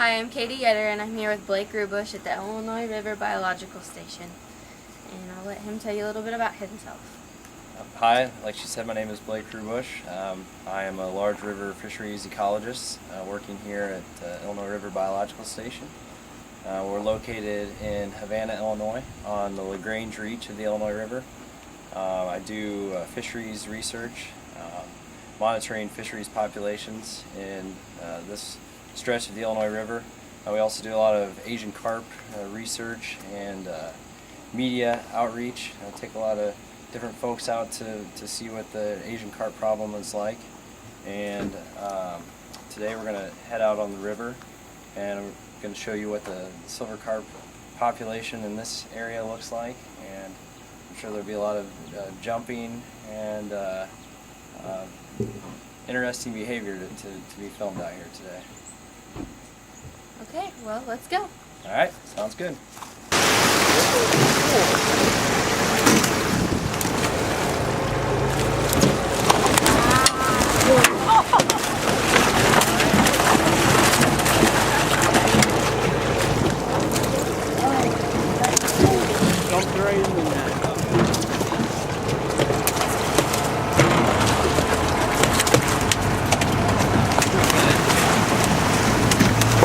Hi, I'm Katie Yetter, and I'm here with Blake Ruebush at the Illinois River Biological Station. And I'll let him tell you a little bit about himself. Hi, like she said, my name is Blake Ruebush. I am a large river fisheries ecologist working here at the Illinois River Biological Station. We're located in Havana, Illinois, on the LaGrange reach of the Illinois River. I do fisheries research, monitoring fisheries populations in this stretch of the Illinois River. We also do a lot of Asian carp research and media outreach. I take a lot of different folks out to see what the Asian carp problem is like. And today we're going to head out on the river, and I'm going to show you what the silver carp population in this area looks like. And I'm sure there'll be a lot of jumping and interesting behavior to be filmed out here today. Okay, well, let's go. All right, sounds good. Jumped right into that.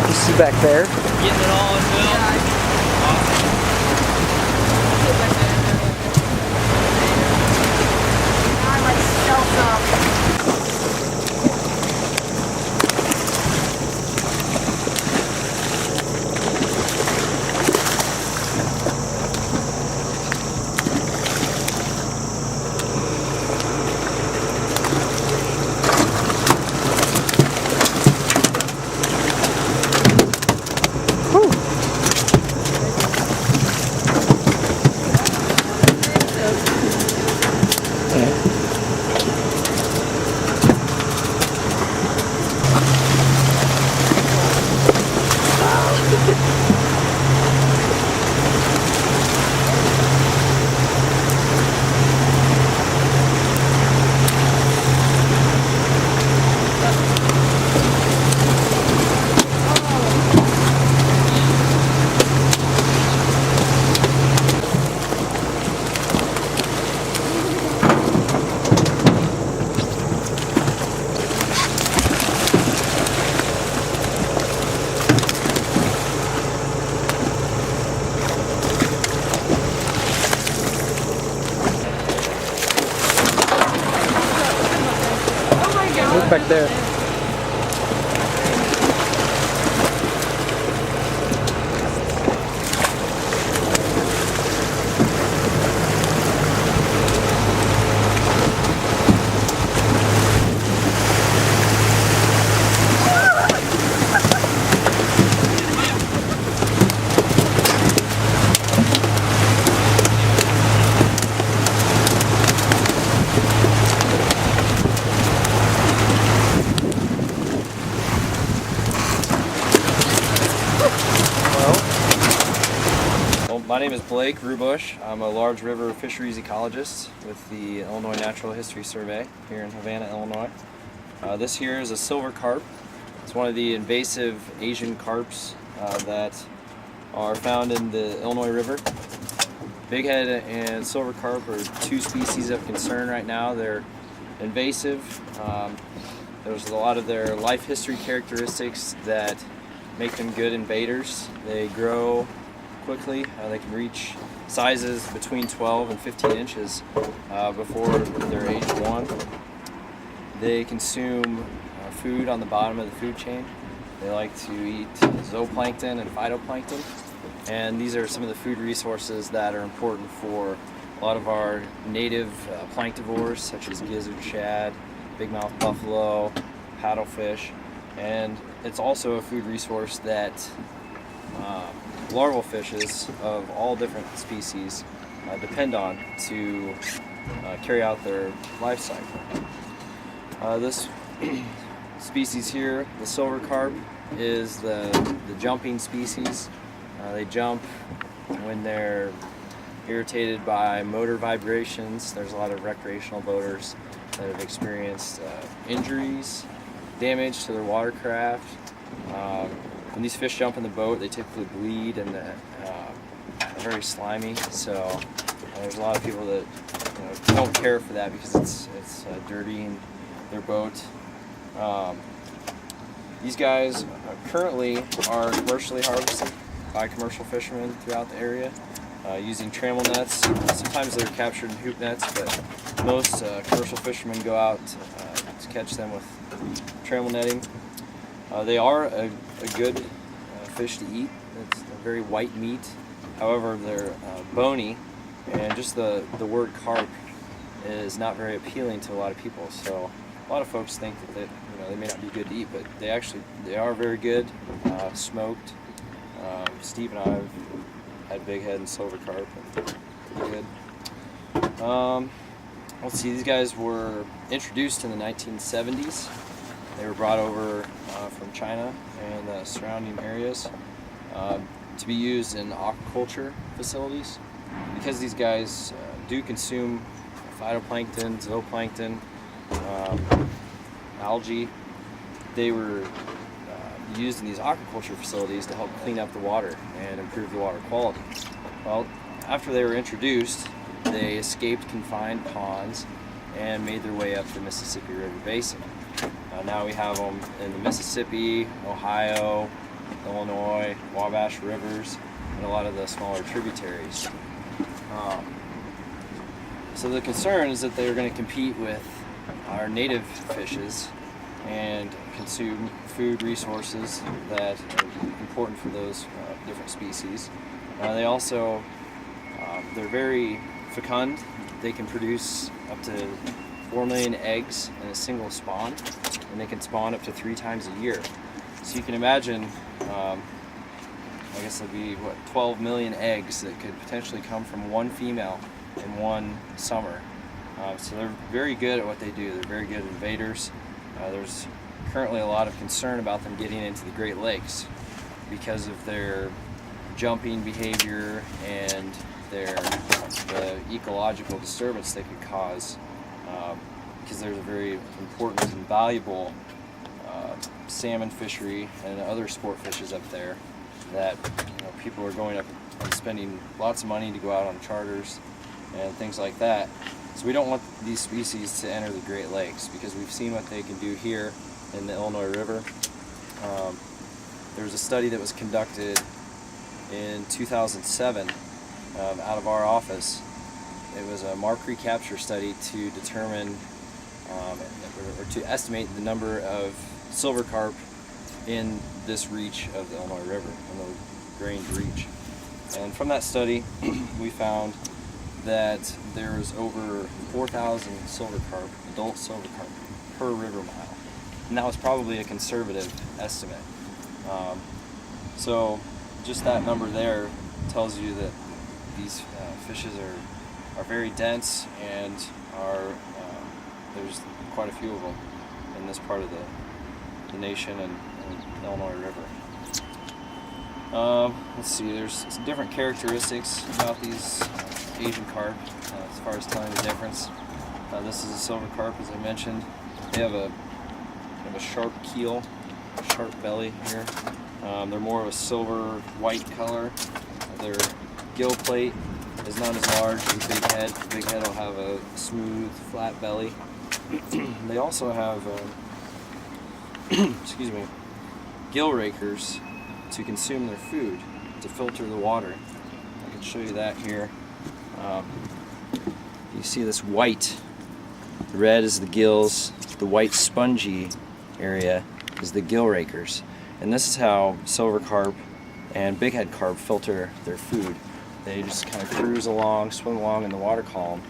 You see back there? Getting it all in film. Look back there. My name is Blake Ruebush. I'm a large river fisheries ecologist with the Illinois Natural History Survey here in Havana, Illinois. This here is a silver carp. It's one of the invasive Asian carps that are found in the Illinois River. Bighead and silver carp are two species of concern right now. They're invasive. There's a lot of their life history characteristics that make them good invaders. They grow quickly. They can reach sizes between 12 and 15 inches before they're age 1. They consume food on the bottom of the food chain. They like to eat zooplankton and phytoplankton, and these are some of the food resources that are important for a lot of our native planktivores, such as gizzard shad, bigmouth buffalo, paddlefish, and it's also a food resource that larval fishes of all different species depend on to carry out their life cycle. This species here, the silver carp, is the jumping species. They jump when they're irritated by motor vibrations. There's a lot of recreational boaters that have experienced injuries, damage to their watercraft, when these fish jump in the boat, they typically bleed and are very slimy. So there's a lot of people that don't care for that because it's dirtying their boat. These guys currently are commercially harvested by commercial fishermen throughout the area using trammel nets. Sometimes they're captured in hoop nets, but most commercial fishermen go out to catch them with trammel netting. They are a good fish to eat. It's a very white meat. However, they're bony, and just the word carp is not very appealing to a lot of people. So a lot of folks think that they may not be good to eat, but they are very good smoked. Steve and I have had big head and silver carp, and pretty good. Let's see, these guys were introduced in the 1970s. They were brought over from China and the surrounding areas to be used in aquaculture facilities. Because these guys do consume phytoplankton, zooplankton, algae, they were used in these aquaculture facilities to help clean up the water and improve the water quality. Well, after they were introduced, they escaped confined ponds and made their way up the Mississippi River Basin. Now we have them in the Mississippi, Ohio, Illinois, Wabash rivers, and a lot of the smaller tributaries. So the concern is that they're going to compete with our native fishes and consume food resources that are important for those different species. They also, they're very fecund. They can produce up to 4 million eggs in a single spawn, and they can spawn up to 3 times a year. So you can imagine, I guess it'd be 12 million eggs that could potentially come from one female in one summer. So they're very good at what they do. They're very good invaders. There's currently a lot of concern about them getting into the Great Lakes because of their jumping behavior and the ecological disturbance they could cause, because there's a very important and valuable salmon fishery and other sport fishes up there that people are going up and spending lots of money to go out on charters and things like that. So we don't want these species to enter the Great Lakes because we've seen what they can do here in the Illinois River. There was a study that was conducted in 2007 out of our office. It was a mark recapture study to determine or to estimate the number of silver carp in this reach of the Illinois River, in the Grange Reach. And from that study, we found that there's over 4,000 silver carp, adult silver carp, per river mile. And that was probably a conservative estimate. So just that number there tells you that these fishes are very dense and there's quite a few of them in this part of the nation and the Illinois River. Let's see, there's some different characteristics about these Asian carp as far as telling the difference. This is a silver carp, as I mentioned. They have a sharp keel, sharp belly here. They're more of a silver white color. Their gill plate is not as large as the big head. The big head will have a smooth, flat belly. They also have excuse me, gill rakers to consume their food, to filter the water. I can show you that here. You see this white, the red is the gills, the white spongy area is the gill rakers. And this is how silver carp and bighead carp filter their food. They just kind of cruise along, swim along in the water column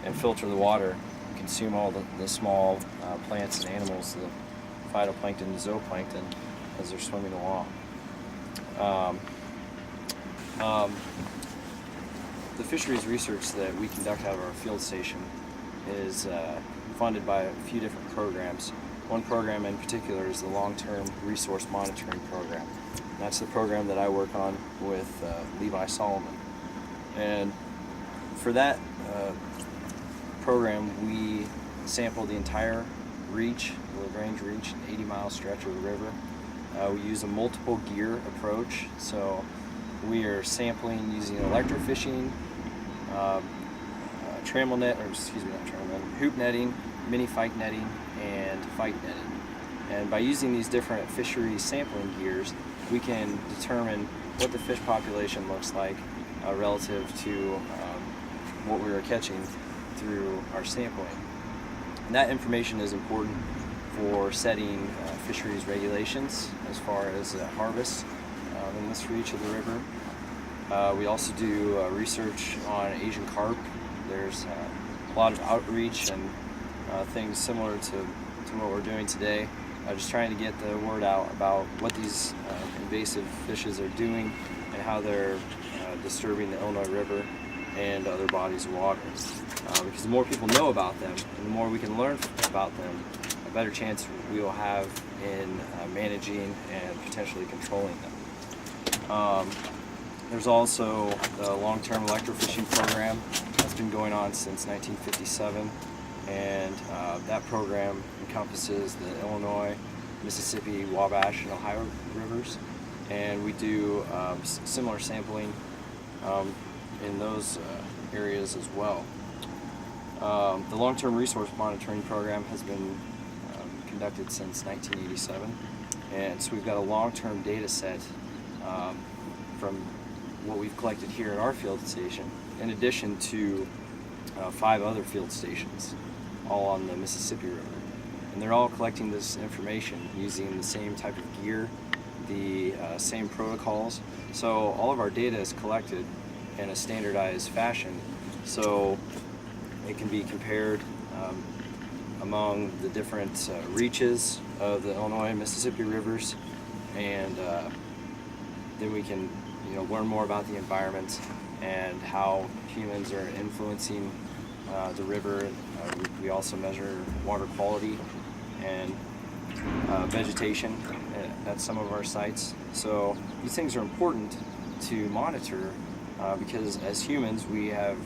and filter the water, and consume all the small plants and animals, the phytoplankton and zooplankton, as they're swimming along. The fisheries research that we conduct out of our field station is funded by a few different programs. One program in particular is the long-term resource monitoring program. That's the program that I work on with Levi Solomon. And for that program, we sample the entire reach, the Grange Reach, an 80-mile stretch of the river, We use a multiple gear approach, so we are sampling using electrofishing, trammel net, or excuse me, not trammel net, hoop netting, mini fyke netting, and fyke netting. And by using these different fishery sampling gears, we can determine what the fish population looks like relative to what we are catching through our sampling. And that information is important for setting fisheries regulations as far as harvest in this reach of the river. We also do research on Asian carp. There's a lot of outreach and things similar to what we're doing today. Just trying to get the word out about what these invasive fishes are doing and how they're disturbing the Illinois River and other bodies of water. Because the more people know about them and the more we can learn about them, a better chance we will have in managing and potentially controlling them. There's also the long-term electrofishing program that's been going on since 1957, and that program encompasses the Illinois, Mississippi, Wabash, and Ohio rivers, and we do similar sampling in those areas as well. The long-term resource monitoring program has been conducted since 1987, and so we've got a long-term data set from what we've collected here at our field station, in addition to 5 other field stations, all on the Mississippi River. And they're all collecting this information using the same type of gear, the same protocols. So all of our data is collected in a standardized fashion, so it can be compared among the different reaches of the Illinois and Mississippi rivers, and then we can learn more about the environment and how humans are influencing the river. We also measure water quality and vegetation at some of our sites. So these things are important to monitor because as humans we have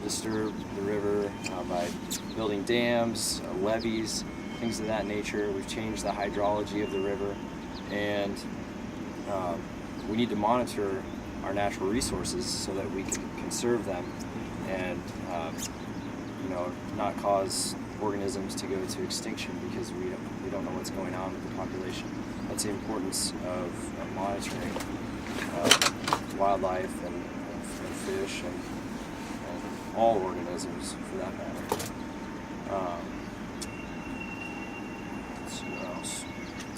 disturbed the river by building dams, levees, things of that nature. We've changed the hydrology of the river, and we need to monitor our natural resources so that we can conserve them and not cause organisms to go to extinction because we don't know what's going on with the population. That's the importance of monitoring wildlife and fish and all organisms for that matter. Let's see what else.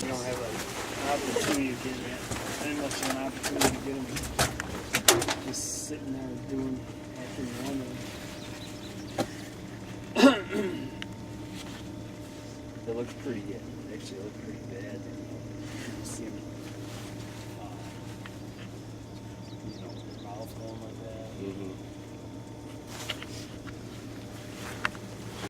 You don't have an opportunity to get it. Very much an opportunity to get them just sitting there doing after you want them. They look pretty good. They actually look pretty bad. You can see them, their mouth going like